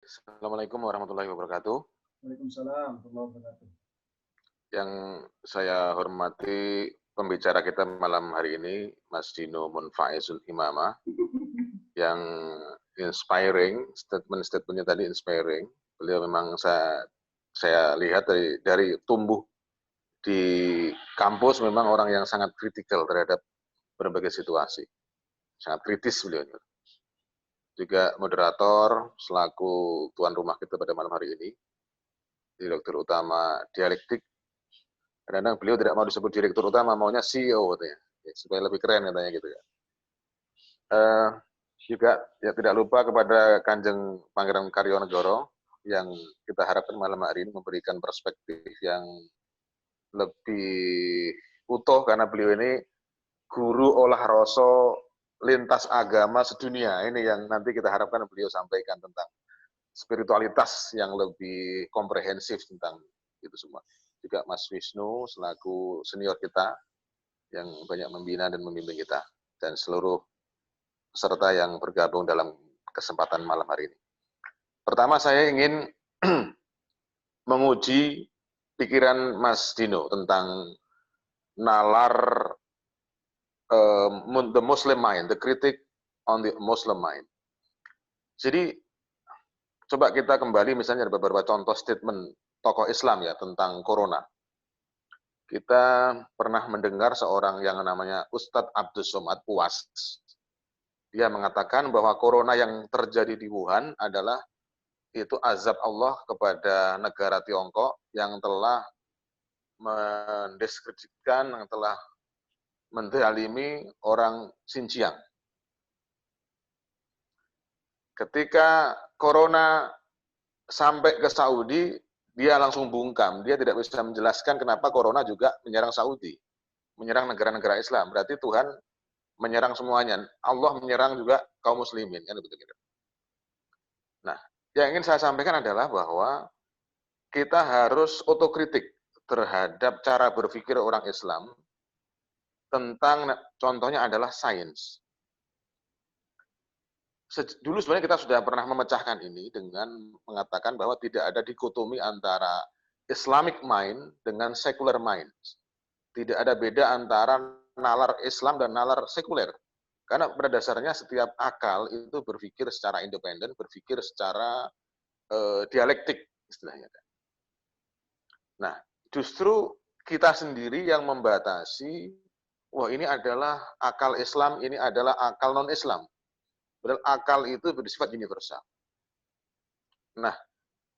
Assalamualaikum warahmatullahi wabarakatuh. Waalaikumsalam warahmatullahi wabarakatuh. Yang saya hormati pembicara kita malam hari ini, Mas Dino Munfaizul Imamah, yang inspiring, statement-statementnya tadi inspiring. Beliau memang saya lihat dari tumbuh di kampus memang orang yang sangat kritikal terhadap berbagai situasi. Sangat kritis beliau. Juga moderator selaku tuan rumah kita pada malam hari ini, Direktur Utama Dialektik. Kadang-kadang beliau tidak mau disebut Direktur Utama, maunya CEO katanya, ya, supaya lebih keren katanya gitu ya. Juga ya tidak lupa kepada Kanjeng Pangeran Karionegoro yang kita harapkan malam hari ini memberikan perspektif yang lebih utuh karena beliau ini guru olah rasa lintas agama sedunia. Ini yang nanti kita harapkan beliau sampaikan tentang spiritualitas yang lebih komprehensif tentang itu semua. Juga Mas Wisnu selaku senior kita yang banyak membina dan membimbing kita dan seluruh peserta yang bergabung dalam kesempatan malam hari ini. Pertama saya ingin menguji pikiran Mas Dino tentang nalar the Muslim mind, the critic on the Muslim mind. Jadi coba kita kembali misalnya ada beberapa contoh statement tokoh Islam ya tentang corona. Kita pernah mendengar seorang yang namanya Ustadz Abdus Somad Puas. Dia mengatakan bahwa corona yang terjadi di Wuhan adalah itu azab Allah kepada negara Tiongkok yang telah mendiskreditkan, yang telah menzalimi orang Xinjiang. Ketika corona sampai ke Saudi, dia langsung bungkam. Dia tidak bisa menjelaskan kenapa corona juga menyerang Saudi, menyerang negara-negara Islam. Berarti Tuhan menyerang semuanya. Allah menyerang juga kaum muslimin. Kan begitu. Nah, yang ingin saya sampaikan adalah bahwa kita harus otokritik terhadap cara berpikir orang Islam tentang, contohnya adalah sains. Dulu sebenarnya kita sudah pernah memecahkan ini dengan mengatakan bahwa tidak ada dikotomi antara Islamic mind dengan secular mind. Tidak ada beda antara nalar Islam dan nalar sekuler. Karena pada dasarnya setiap akal itu berpikir secara independen, berpikir secara dialektik istilahnya. Nah, justru kita sendiri yang membatasi, wah ini adalah akal Islam, ini adalah akal non-Islam. Padahal akal itu bersifat universal. Nah,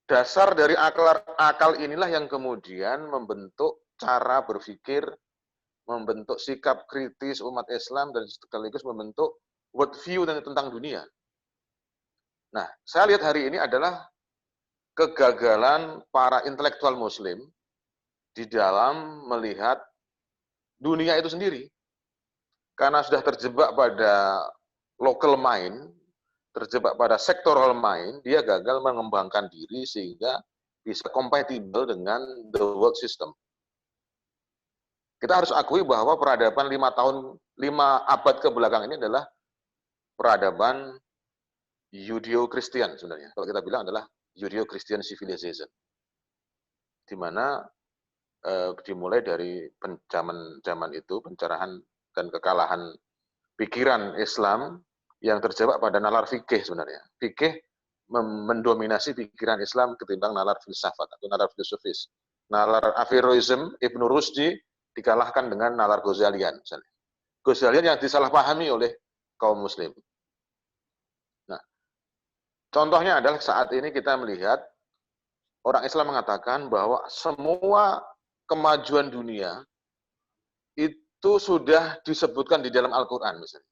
dasar dari akal inilah yang kemudian membentuk cara berpikir, membentuk sikap kritis umat Islam, dan sekaligus membentuk world view tentang dunia. Nah, saya lihat hari ini adalah kegagalan para intelektual muslim di dalam melihat dunia itu sendiri. Karena sudah terjebak pada local mind, terjebak pada sektoral mind, dia gagal mengembangkan diri sehingga bisa compatible dengan the world system. Kita harus akui bahwa peradaban 5 abad ke belakang ini adalah peradaban Judeo-Christian sebenarnya. Kalau kita bilang adalah Judeo-Christian civilization. Di mana dimulai dari zaman itu, pencerahan dan kekalahan pikiran Islam yang terjebak pada nalar fikih sebenarnya. Fikih mendominasi pikiran Islam ketimbang nalar filsafat atau nalar filosofis. Nalar Averroism, Ibnu Rusdi dikalahkan dengan nalar Ghazalian misalnya. Ghazalian yang disalahpahami oleh kaum muslim. Nah, contohnya adalah saat ini kita melihat orang Islam mengatakan bahwa semua kemajuan dunia itu sudah disebutkan di dalam Al-Quran misalnya.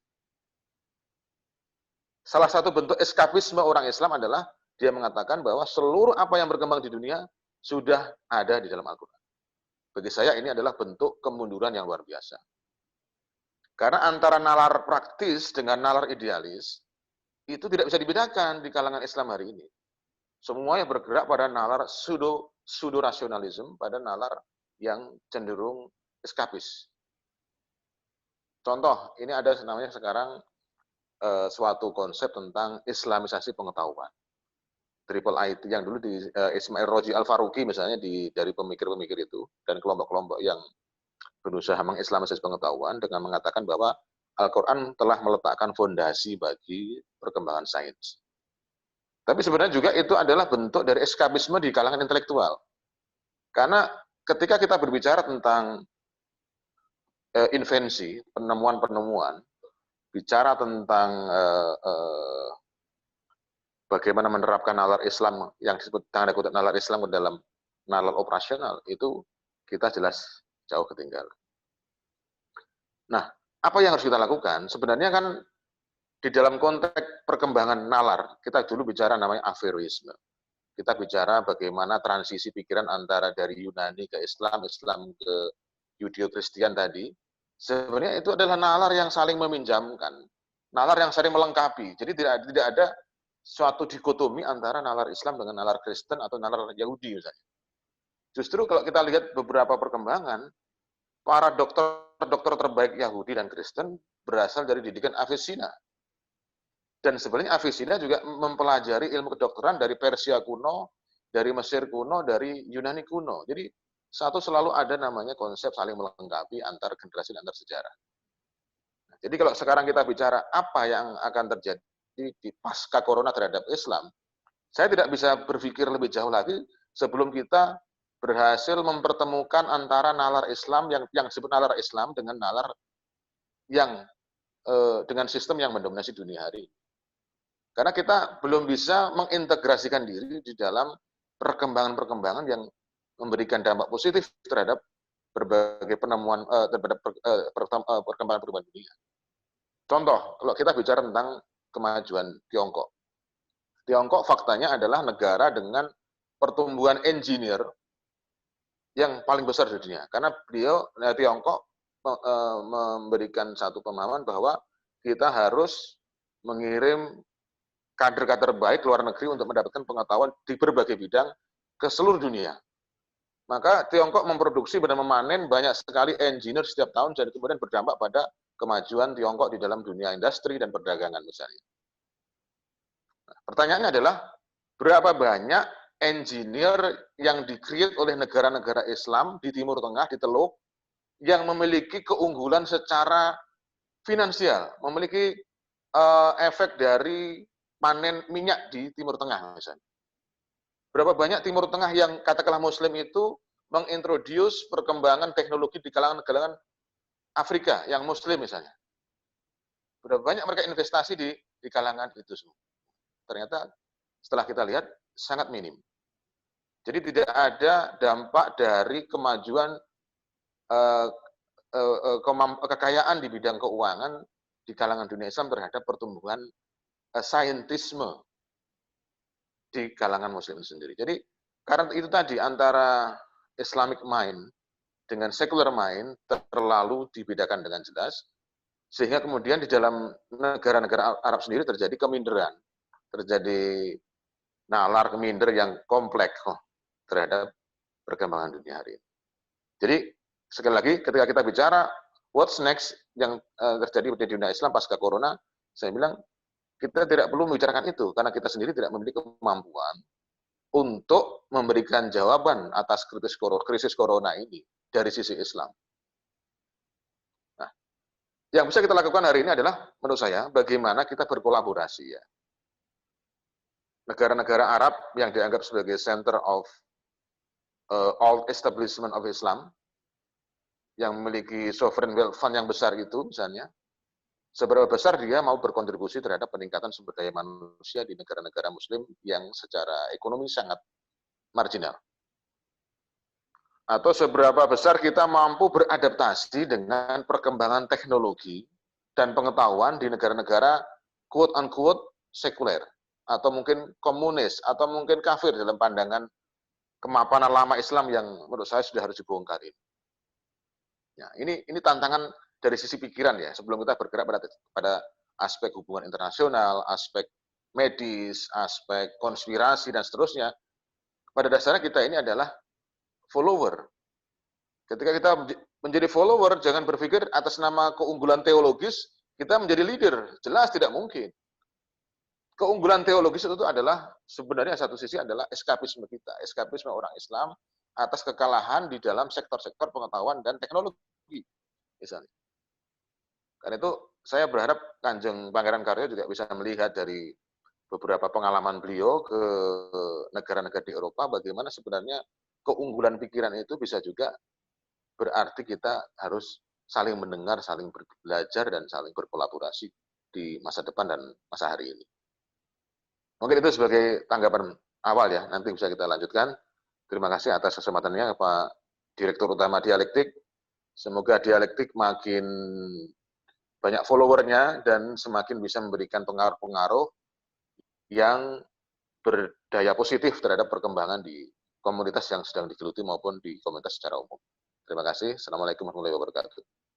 Salah satu bentuk eskapisme orang Islam adalah dia mengatakan bahwa seluruh apa yang berkembang di dunia sudah ada di dalam Al-Quran. Bagi saya ini adalah bentuk kemunduran yang luar biasa. Karena antara nalar praktis dengan nalar idealis, itu tidak bisa dibedakan di kalangan Islam hari ini. Semuanya bergerak pada nalar pseudo-rasionalisme, pada nalar yang cenderung eskapis. Contoh, ini ada namanya sekarang suatu konsep tentang Islamisasi pengetahuan. triple IT yang dulu di Ismail Roji Al-Faruqi misalnya dari pemikir-pemikir itu dan kelompok-kelompok yang berusaha mengislamisasi pengetahuan dengan mengatakan bahwa Al-Quran telah meletakkan fondasi bagi perkembangan sains. Tapi sebenarnya juga itu adalah bentuk dari eskapisme di kalangan intelektual. Karena ketika kita berbicara tentang invensi, penemuan-penemuan, bicara tentang bagaimana menerapkan nalar Islam yang disebut tanda kutip nalar Islam ke dalam nalar operasional, itu kita jelas jauh ketinggalan. Nah, apa yang harus kita lakukan? Sebenarnya kan di dalam konteks perkembangan nalar, kita dulu bicara namanya Averroisme. Kita bicara bagaimana transisi pikiran antara dari Yunani ke Islam, Islam ke Yudeo-Kristian tadi. Sebenarnya itu adalah nalar yang saling meminjamkan, nalar yang saling melengkapi. Jadi tidak ada suatu dikotomi antara nalar Islam dengan nalar Kristen atau nalar Yahudi misalnya. Justru kalau kita lihat beberapa perkembangan, para dokter terbaik Yahudi dan Kristen berasal dari didikan Avicenna. Dan sebenarnya Avicenna juga mempelajari ilmu kedokteran dari Persia kuno, dari Mesir kuno, dari Yunani kuno. Jadi satu selalu ada namanya konsep saling melengkapi antar generasi dan antar sejarah. Nah, jadi kalau sekarang kita bicara apa yang akan terjadi di pasca corona terhadap Islam, saya tidak bisa berpikir lebih jauh lagi sebelum kita berhasil mempertemukan antara nalar Islam yang disebut nalar Islam dengan nalar yang dengan sistem yang mendominasi dunia hari ini. Karena kita belum bisa mengintegrasikan diri di dalam perkembangan-perkembangan yang memberikan dampak positif terhadap berbagai penemuan terhadap perkembangan dunia. Contoh, kalau kita bicara tentang kemajuan Tiongkok. Tiongkok faktanya adalah negara dengan pertumbuhan engineer yang paling besar di dunia. Karena Tiongkok memberikan satu pemahaman bahwa kita harus mengirim kader-kader baik luar negeri untuk mendapatkan pengetahuan di berbagai bidang ke seluruh dunia. Maka Tiongkok memproduksi dan memanen banyak sekali engineer setiap tahun dan kemudian berdampak pada kemajuan Tiongkok di dalam dunia industri dan perdagangan misalnya. Nah, pertanyaannya adalah berapa banyak engineer yang di-create oleh negara-negara Islam di Timur Tengah, di Teluk, yang memiliki keunggulan secara finansial, memiliki efek dari panen minyak di Timur Tengah misalnya. Berapa banyak Timur Tengah yang katakanlah Muslim itu mengintroduce perkembangan teknologi di kalangan Afrika yang Muslim misalnya. Berapa banyak mereka investasi di kalangan itu semua. Ternyata setelah kita lihat sangat minim. Jadi tidak ada dampak dari kemajuan kekayaan di bidang keuangan di kalangan dunia Islam terhadap pertumbuhan saintisme di kalangan Muslim sendiri. Jadi karena itu tadi antara Islamic mind dengan secular mind terlalu dibedakan dengan jelas, sehingga kemudian di dalam negara-negara Arab sendiri terjadi keminderan, terjadi nalar keminder yang kompleks terhadap perkembangan dunia hari ini. Jadi sekali lagi ketika kita bicara what's next yang terjadi di dunia Islam pasca corona, saya bilang kita tidak perlu membicarakan itu karena kita sendiri tidak memiliki kemampuan untuk memberikan jawaban atas krisis corona ini dari sisi Islam. Nah, yang bisa kita lakukan hari ini adalah menurut saya bagaimana kita berkolaborasi ya. Negara-negara Arab yang dianggap sebagai center of all establishment of Islam yang memiliki sovereign wealth fund yang besar itu misalnya, seberapa besar dia mau berkontribusi terhadap peningkatan sumber daya manusia di negara-negara Muslim yang secara ekonomi sangat marginal. Atau seberapa besar kita mampu beradaptasi dengan perkembangan teknologi dan pengetahuan di negara-negara quote-unquote sekuler, atau mungkin komunis, atau mungkin kafir dalam pandangan kemapanan lama Islam yang menurut saya sudah harus dibongkar ini. Ya, ini tantangan dari sisi pikiran ya, sebelum kita bergerak pada aspek hubungan internasional, aspek medis, aspek konspirasi, dan seterusnya. Pada dasarnya kita ini adalah follower. Ketika kita menjadi follower, jangan berpikir atas nama keunggulan teologis, kita menjadi leader. Jelas tidak mungkin. keunggulan teologis itu adalah sebenarnya satu sisi adalah eskapisme kita, eskapisme orang Islam atas kekalahan di dalam sektor-sektor pengetahuan dan teknologi misalnya. Karena itu saya berharap Kanjeng Pangeran Karyo juga bisa melihat dari beberapa pengalaman beliau ke negara-negara di Eropa bagaimana sebenarnya keunggulan pikiran itu bisa juga berarti kita harus saling mendengar, saling belajar, dan saling berkolaborasi di masa depan dan masa hari ini. Mungkin itu sebagai tanggapan awal ya, nanti bisa kita lanjutkan. Terima kasih atas kesempatannya Pak Direktur Utama Dialektik. Semoga Dialektik makin banyak followernya dan semakin bisa memberikan pengaruh-pengaruh yang berdaya positif terhadap perkembangan di komunitas yang sedang digeluti maupun di komunitas secara umum. Terima kasih. Assalamualaikum warahmatullahi wabarakatuh.